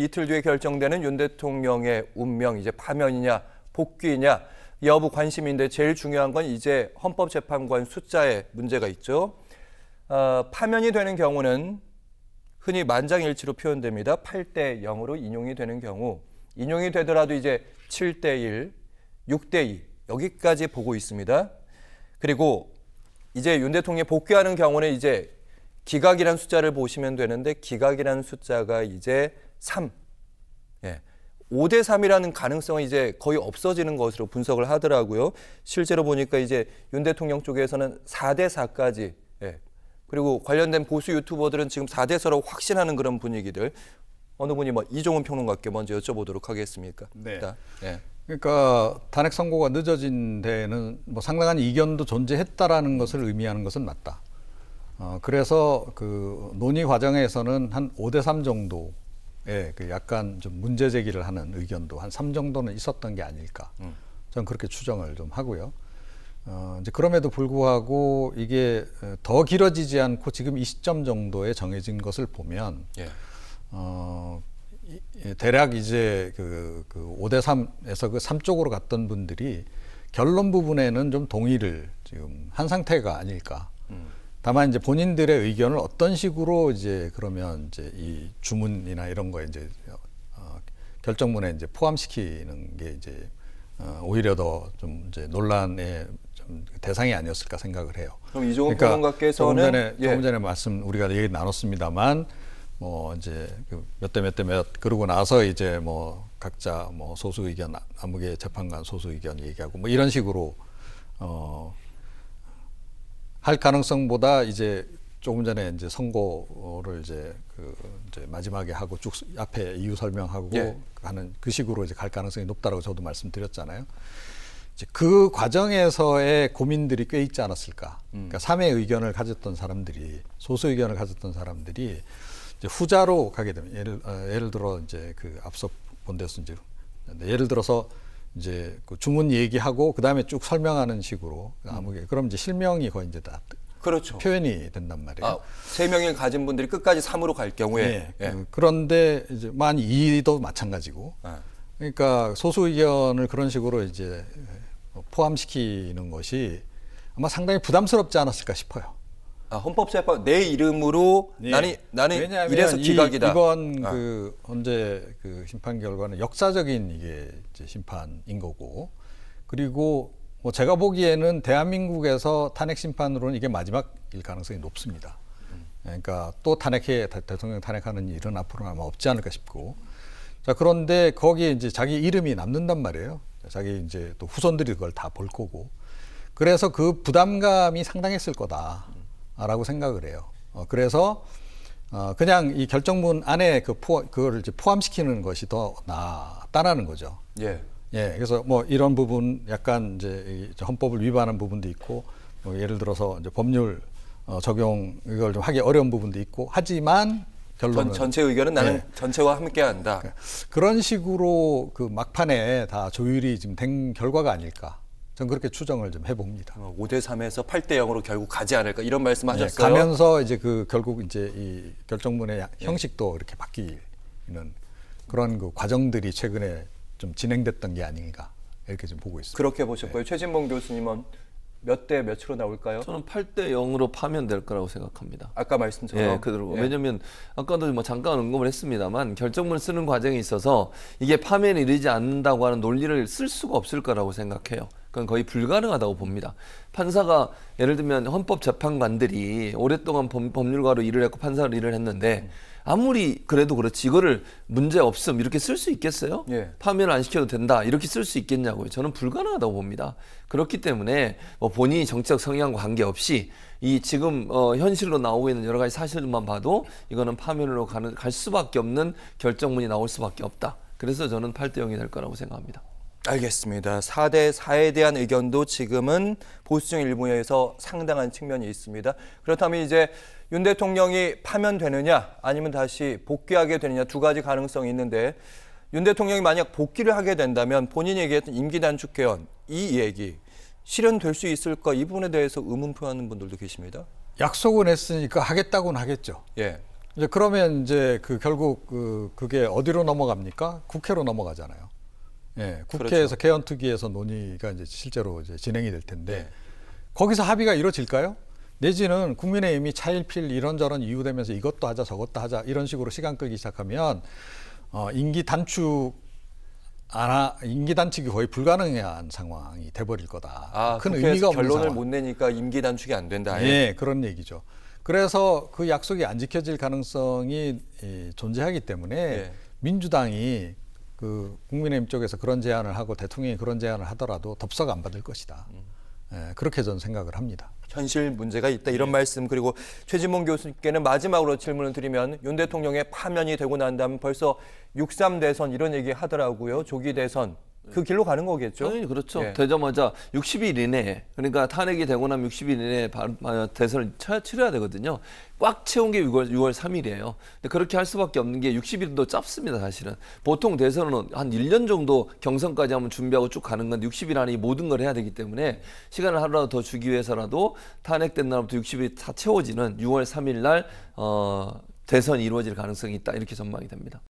이틀 뒤에 결정되는 윤 대통령의 운명, 이제 파면이냐 복귀냐 여부 관심인데 제일 중요한 건 이제 헌법재판관 숫자에 문제가 있죠. 파면이 되는 경우는 흔히 만장일치로 표현됩니다. 8대 0으로 인용이 되는 경우, 인용이 되더라도 이제 7대 1, 6대 2 여기까지 보고 있습니다. 그리고 이제 윤 대통령이 복귀하는 경우는 이제 기각이라는 숫자를 보시면 되는데 기각이라는 숫자가 이제 3. 5대 3이라는 가능성은 이제 거의 없어지는 것으로 분석을 하더라고요. 실제로 보니까 이제 윤 대통령 쪽에서는 4대 4까지. 그리고 관련된 보수 유튜버들은 지금 4대 4라고 확신하는 그런 분위기들. 어느 분이 이종훈 평론가께 먼저 여쭤보도록 하겠습니까? 네. 그러니까 탄핵 선고가 늦어진 데에는 상당한 이견도 존재했다라는 것을 의미하는 것은 맞다. 그래서 그 논의 과정에서는 한 5대 3 정도의 그 약간 좀 문제 제기를 하는 의견도 한 3 정도는 있었던 게 아닐까. 저는 그렇게 추정을 좀 하고요. 이제 그럼에도 불구하고 이게 더 길어지지 않고 지금 이 시점 정도에 정해진 것을 보면, 대략 이제 그 5대 3에서 그 3 쪽으로 갔던 분들이 결론 부분에는 좀 동의를 지금 한 상태가 아닐까. 다만 이제 본인들의 의견을 어떤 식으로 이제 그러면 이제 이 주문이나 이런 거에 이제 결정문에 이제 포함시키는 게 이제 오히려 더 좀 이제 논란의 좀 대상이 아니었을까 생각을 해요. 그럼 이종훈 평론가께서는 조금 전에 말씀 우리가 얘기 나눴습니다만 이제 몇 대 몇 대 몇 그러고 나서 이제 각자 소수 의견 아무개 재판관 소수 의견 얘기하고 이런 식으로 할 가능성보다 이제 조금 전에 이제 선고를 이제 이제 마지막에 하고 쭉 앞에 이유 설명하고 하는 그 식으로 이제 갈 가능성이 높다라고 저도 말씀드렸잖아요. 이제 그 과정에서의 고민들이 꽤 있지 않았을까. 그러니까 3의 의견을 가졌던 사람들이 소수 의견을 가졌던 사람들이 이제 후자로 가게 되면 예를 들어 이제 그 앞서 본 데서 이제 예를 들어서 이제 그 주문 얘기하고 그 다음에 쭉 설명하는 식으로 아무게 그럼 이제 실명이 거의 이제 다 그렇죠. 표현이 된단 말이에요. 3명을 가진 분들이 끝까지 3으로 갈 경우에 그런데 이제 만 2도 마찬가지고 그러니까 소수 의견을 그런 식으로 이제 포함시키는 것이 아마 상당히 부담스럽지 않았을까 싶어요. 헌법재판 내 이름으로 나는 이래서 기각이다. 이번 그 언제 그 심판 결과는 역사적인 이게 이제 심판인 거고, 그리고 제가 보기에는 대한민국에서 탄핵 심판으로는 이게 마지막일 가능성이 높습니다. 그러니까 또 대통령 탄핵하는 일은 앞으로는 아마 없지 않을까 싶고, 자 그런데 거기에 이제 자기 이름이 남는단 말이에요. 자기 이제 또 후손들이 그걸 다 볼 거고, 그래서 그 부담감이 상당했을 거다. 라고 생각을 해요. 그래서 그냥 이 결정문 안에 그거를 이제 포함시키는 것이 더 낫다라는 거죠. 그래서 이런 부분 약간 이제 헌법을 위반한 부분도 있고, 예를 들어서 이제 법률 적용 이걸 좀 하기 어려운 부분도 있고, 하지만 결론은 전체 의견은 나는 전체와 함께한다. 그런 식으로 그 막판에 다 조율이 지금 된 결과가 아닐까. 저는 그렇게 추정을 좀 해봅니다. 5대 3에서 8대 0으로 결국 가지 않을까 이런 말씀하셨어요. 가면서 이제 결국 이제 이 결정문의 형식도 이렇게 바뀌는 그런 그 과정들이 최근에 좀 진행됐던 게 아닌가 이렇게 좀 보고 있습니다. 그렇게 보셨고요. 최진봉 교수님은 몇 대 몇으로 나올까요? 저는 8대 0으로 파면될 거라고 생각합니다. 아까 말씀처럼. 그대로. 왜냐하면 아까도 잠깐 언급을 했습니다만 결정문을 쓰는 과정에 있어서 이게 파면에 이르지 않는다고 하는 논리를 쓸 수가 없을 거라고 생각해요. 그건 거의 불가능하다고 봅니다. 판사가 예를 들면 헌법재판관들이 오랫동안 법률가로 일을 했고 판사로 일을 했는데 아무리 그래도 그렇지 이거를 문제 없음 이렇게 쓸 수 있겠어요? 파면을 안 시켜도 된다 이렇게 쓸 수 있겠냐고요. 저는 불가능하다고 봅니다. 그렇기 때문에 본인이 정치적 성향과 관계없이 이 지금 현실로 나오고 있는 여러 가지 사실만 봐도 이거는 파면으로 갈 수밖에 없는 결정문이 나올 수밖에 없다. 그래서 저는 8대 0이 될 거라고 생각합니다. 알겠습니다. 4대 4에 대한 의견도 지금은 보수층 일부에서 상당한 측면이 있습니다. 그렇다면 이제 윤 대통령이 파면되느냐 아니면 다시 복귀하게 되느냐 두 가지 가능성이 있는데, 윤 대통령이 만약 복귀를 하게 된다면 본인이 얘기했던 임기 단축 개헌 이 얘기 실현될 수 있을까, 이 부분에 대해서 의문 표하는 분들도 계십니다. 약속은 했으니까 하겠다고는 하겠죠. 이제 그러면 이제 결국 그게 어디로 넘어갑니까? 국회로 넘어가잖아요. 예, 국회에서 개헌특위에서 논의가 이제 실제로 이제 진행이 될 텐데 네. 거기서 합의가 이루어질까요? 내지는 국민의힘이 차일필 이런저런 이유 되면서 이것도 하자 저것도 하자 이런 식으로 시간 끌기 시작하면 임기 단축이 거의 불가능한 상황이 돼버릴 거다. 큰 국회에서 의미가 없는 결론을 상황. 못 내니까 임기 단축이 안 된다. 아예. 예, 그런 얘기죠. 그래서 그 약속이 안 지켜질 가능성이 존재하기 때문에 예. 민주당이 국민의힘 쪽에서 그런 제안을 하고 대통령이 그런 제안을 하더라도 덥석 안 받을 것이다. 예, 그렇게 저는 생각을 합니다. 현실 문제가 있다 이런 말씀. 그리고 최진봉 교수님께는 마지막으로 질문을 드리면 윤 대통령의 파면이 되고 난 다음 벌써 6.3 대선 이런 얘기 하더라고요. 조기 대선 그 길로 가는 거겠죠? 당연히 그렇죠. 예. 되자마자 60일 이내에, 그러니까 탄핵이 되고 나면 60일 이내에 대선을 치러야 되거든요. 꽉 채운 게 6월 3일이에요. 근데 그렇게 할 수밖에 없는 게 60일도 짧습니다, 사실은. 보통 대선은 한 1년 정도 경선까지 한번 준비하고 쭉 가는 건데 60일 안에 이 모든 걸 해야 되기 때문에 시간을 하루라도 더 주기 위해서라도 탄핵된 날부터 60일이 다 채워지는 6월 3일 날 대선이 이루어질 가능성이 있다, 이렇게 전망이 됩니다.